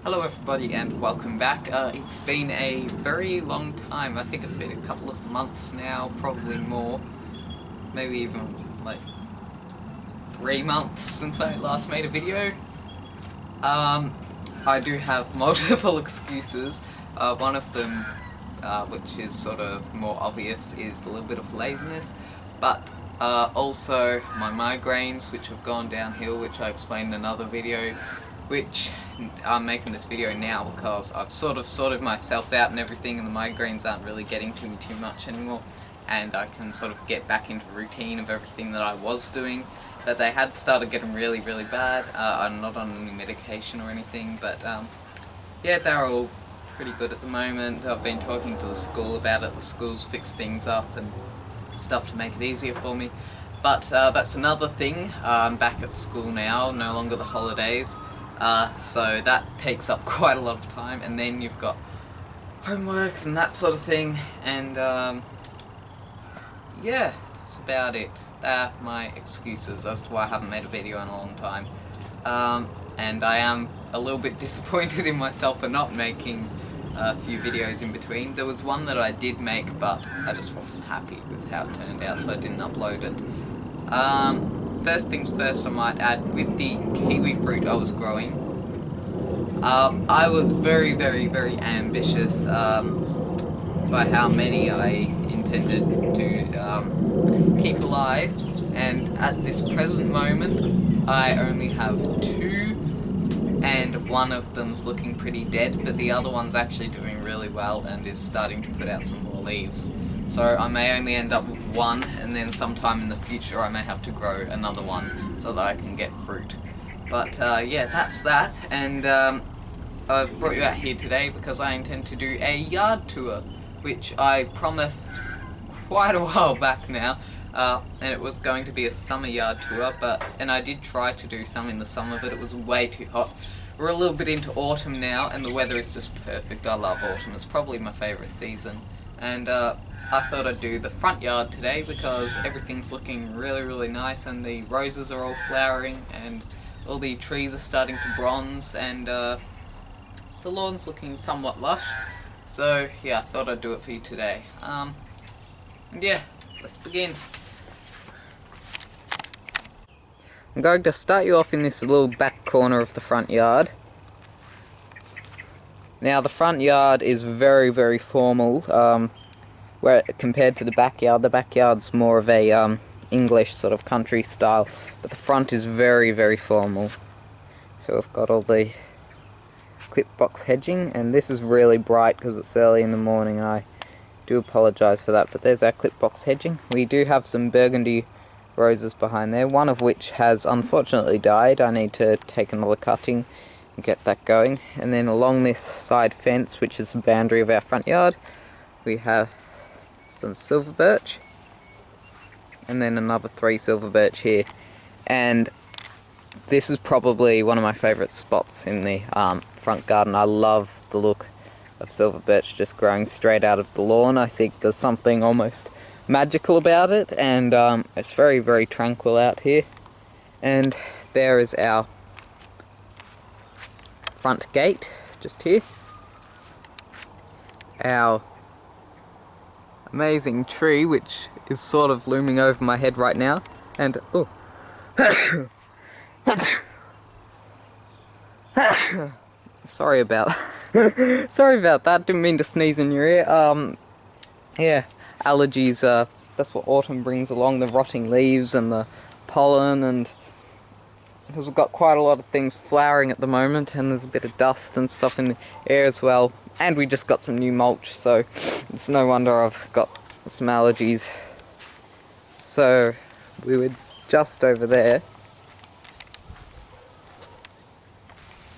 Hello everybody and welcome back. It's been a very long time. I think it's been a couple of months now, probably more. Maybe even like 3 months since I last made a video. I do have multiple excuses. One of them, which is sort of more obvious, is a little bit of laziness. But also my migraines, which have gone downhill, which I explained in another video, which I'm making this video now because I've sort of sorted myself out and everything, and the migraines aren't really getting to me too much anymore, and I can sort of get back into routine of everything that I was doing. But they had started getting really bad. I'm not on any medication or anything, but yeah, they're all pretty good at the moment. I've been talking to the school about it. The school's fixed things up and stuff to make it easier for me. But that's another thing. I'm back at school now, no longer the holidays. So that takes up quite a lot of time, and then you've got homework and that sort of thing, and yeah, that's about it. They're my excuses as to why I haven't made a video in a long time. And I am a little bit disappointed in myself for not making a few videos in between. There was one that I did make, but I just wasn't happy with how it turned out, so I didn't upload it. First things first, I might add, with the kiwi fruit I was growing, I was very ambitious by how many I intended to keep alive, and at this present moment I only have 2, and one of them's looking pretty dead, but the other one's actually doing really well and is starting to put out some more leaves. So I may only end up with 1, and then sometime in the future I may have to grow another one so that I can get fruit. But yeah, that's that, and I've brought you out here today because I intend to do a yard tour, which I promised quite a while back now, and it was going to be a summer yard tour, and I did try to do some in the summer, but it was way too hot. We're a little bit into autumn now, and the weather is just perfect. I love autumn. It's probably my favourite season. And I thought I'd do the front yard today because everything's looking really nice, and the roses are all flowering, and all the trees are starting to bronze, and the lawn's looking somewhat lush. So yeah, I thought I'd do it for you today. And yeah, let's begin. I'm going to start you off in this little back corner of the front yard. Now the front yard is very formal, where compared to the backyard's more of a English sort of country style, but the front is very formal. So we've got all the clip box hedging, and this is really bright because it's early in the morning, and I do apologise for that, but there's our clip box hedging. We do have some burgundy roses behind there, one of which has unfortunately died. I need to take another cutting and get that going. And then along this side fence, which is the boundary of our front yard, we have some silver birch, and then another 3 silver birch here. And this is probably one of my favourite spots in the front garden. I love the look of silver birch just growing straight out of the lawn. I think there's something almost magical about it, and it's very tranquil out here. And there is our front gate, just here. Our amazing tree, which is sort of looming over my head right now, and oh, sorry about that. Didn't mean to sneeze in your ear. Yeah, allergies. That's what autumn brings along: the rotting leaves and the pollen, and because we've got quite a lot of things flowering at the moment, and there's a bit of dust and stuff in the air as well. And we just got some new mulch, so it's no wonder I've got some allergies. So we were just over there,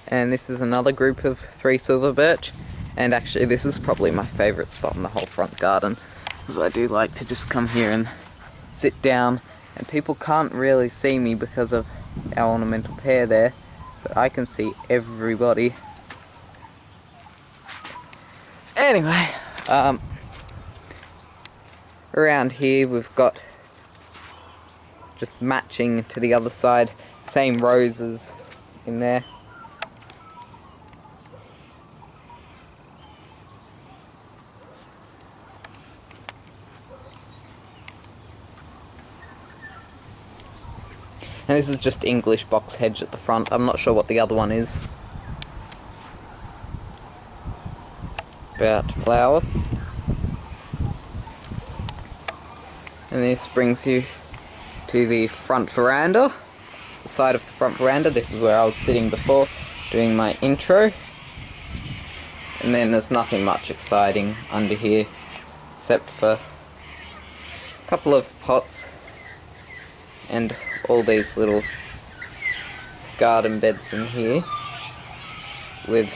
and this is another group of 3 silver birch, and actually this is probably my favourite spot in the whole front garden, because I do like to just come here and sit down, and people can't really see me because of our ornamental pear there, but I can see everybody. Anyway, around here we've got, just matching to the other side, same roses in there. And this is just English box hedge at the front. I'm not sure what the other one is. About flower. And this brings you to the front veranda. The side of the front veranda. This is where I was sitting before doing my intro. And then there's nothing much exciting under here except for a couple of pots and all these little garden beds in here with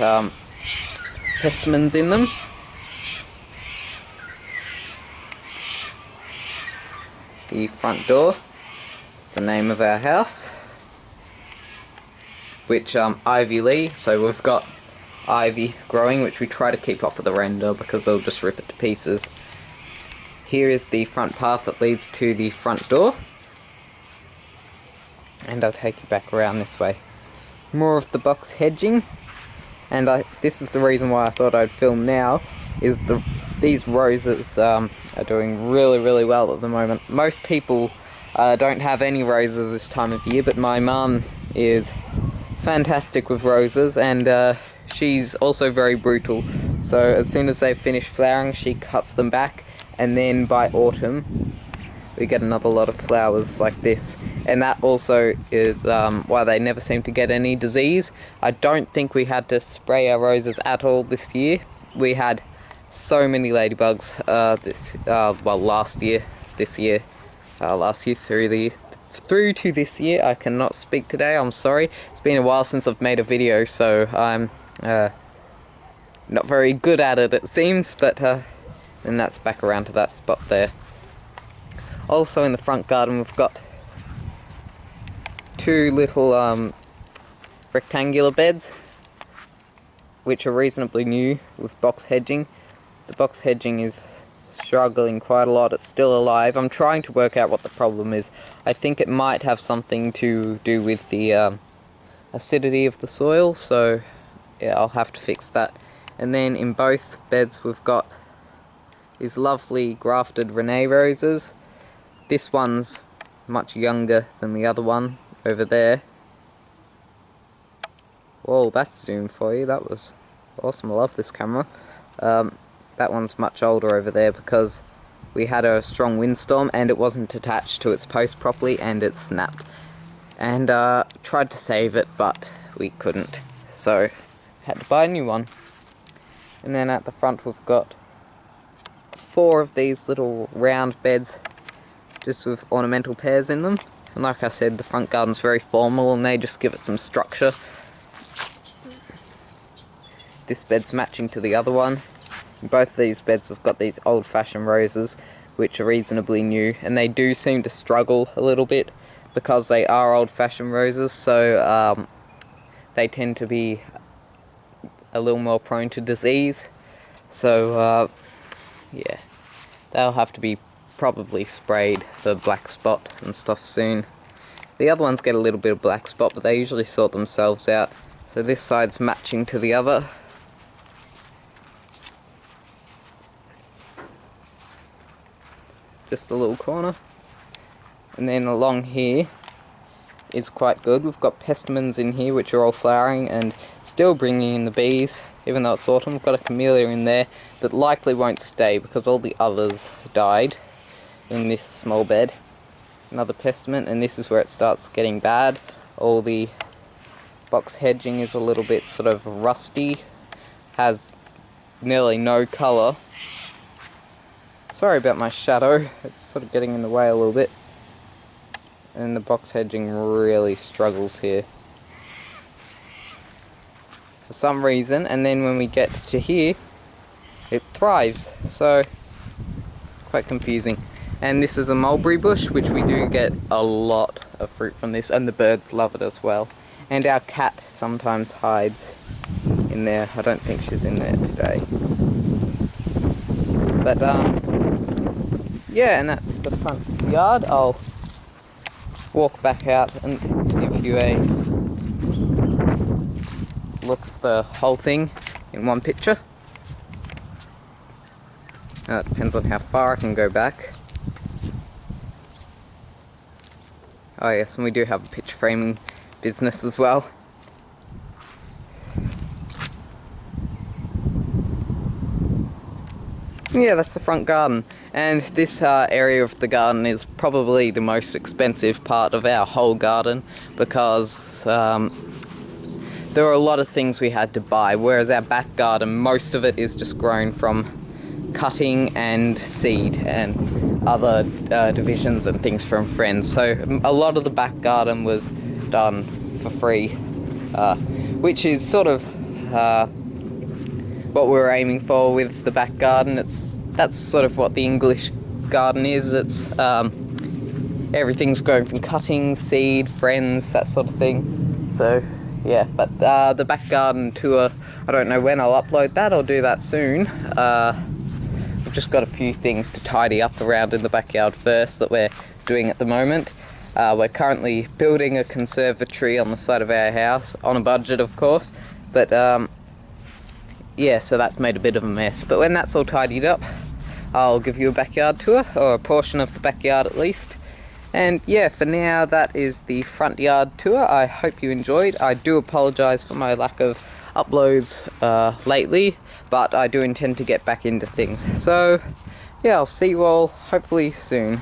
pestamens in them. The front door, it's the name of our house, which Ivy Lee, so we've got ivy growing, which we try to keep off of the veranda because they'll just rip it to pieces. Here is the front path that leads to the front door, and I'll take you back around this way. More of the box hedging, and this is the reason why I thought I'd film now, is these roses are doing really well at the moment. Most people don't have any roses this time of year, but my mum is fantastic with roses, and she's also very brutal. So as soon as they finish flowering, she cuts them back, and then by autumn we get another lot of flowers like this. And that also is why they never seem to get any disease. I don't think we had to spray our roses at all this year. We had so many ladybugs last year through to this year. I cannot speak today, I'm sorry. It's been a while since I've made a video, so I'm not very good at it, it seems, but then that's back around to that spot there. Also in the front garden we've got two little rectangular beds, which are reasonably new with box hedging. The box hedging is struggling quite a lot. It's still alive. I'm trying to work out what the problem is. I think it might have something to do with the acidity of the soil, so yeah, I'll have to fix that. And then in both beds we've got these lovely grafted Renee roses. This one's much younger than the other one over there. Whoa, that's zoomed for you. That was awesome. I love this camera. That one's much older over there because we had a strong windstorm and it wasn't attached to its post properly and it snapped. And tried to save it, but we couldn't. So had to buy a new one. And then at the front we've got 4 of these little round beds, just with ornamental pears in them. And like I said, the front garden's very formal and they just give it some structure. This bed's matching to the other one. In both these beds we've got these old-fashioned roses, which are reasonably new, and they do seem to struggle a little bit because they are old-fashioned roses, so they tend to be a little more prone to disease. So yeah, they'll have to be probably sprayed for black spot and stuff soon. The other ones get a little bit of black spot, but they usually sort themselves out. So this side's matching to the other. Just a little corner. And then along here is quite good. We've got pestamens in here which are all flowering and still bringing in the bees, even though it's autumn. We've got a camellia in there that likely won't stay because all the others died in this small bed. Another pestament, and this is where it starts getting bad. All the box hedging is a little bit sort of rusty, has nearly no colour. Sorry about my shadow, it's sort of getting in the way a little bit. And the box hedging really struggles here for some reason, and then when we get to here it thrives, so quite confusing. And this is a mulberry bush, which we do get a lot of fruit from this, and the birds love it as well. And our cat sometimes hides in there. I don't think she's in there today. But yeah, and that's the front yard. I'll walk back out and give you a look at the whole thing in one picture. It depends on how far I can go back. Oh yes, and we do have a picture framing business as well. Yeah, that's the front garden, and this area of the garden is probably the most expensive part of our whole garden, because there are a lot of things we had to buy, whereas our back garden, most of it is just grown from cutting and seed and other divisions and things from friends. So a lot of the back garden was done for free, which is sort of what we're aiming for with the back garden. That's sort of what the English garden is. It's everything's grown from cutting, seed, friends, that sort of thing. So yeah, but the back garden tour, I don't know when I'll upload that. I'll do that soon. We've just got a few things to tidy up around in the backyard first that we're doing at the moment. We're currently building a conservatory on the side of our house, on a budget of course, but yeah, so that's made a bit of a mess. But when that's all tidied up, I'll give you a backyard tour, or a portion of the backyard at least. And yeah, for now that is the front yard tour. I hope you enjoyed. I do apologise for my lack of uploads lately, but I do intend to get back into things. So yeah, I'll see you all hopefully soon.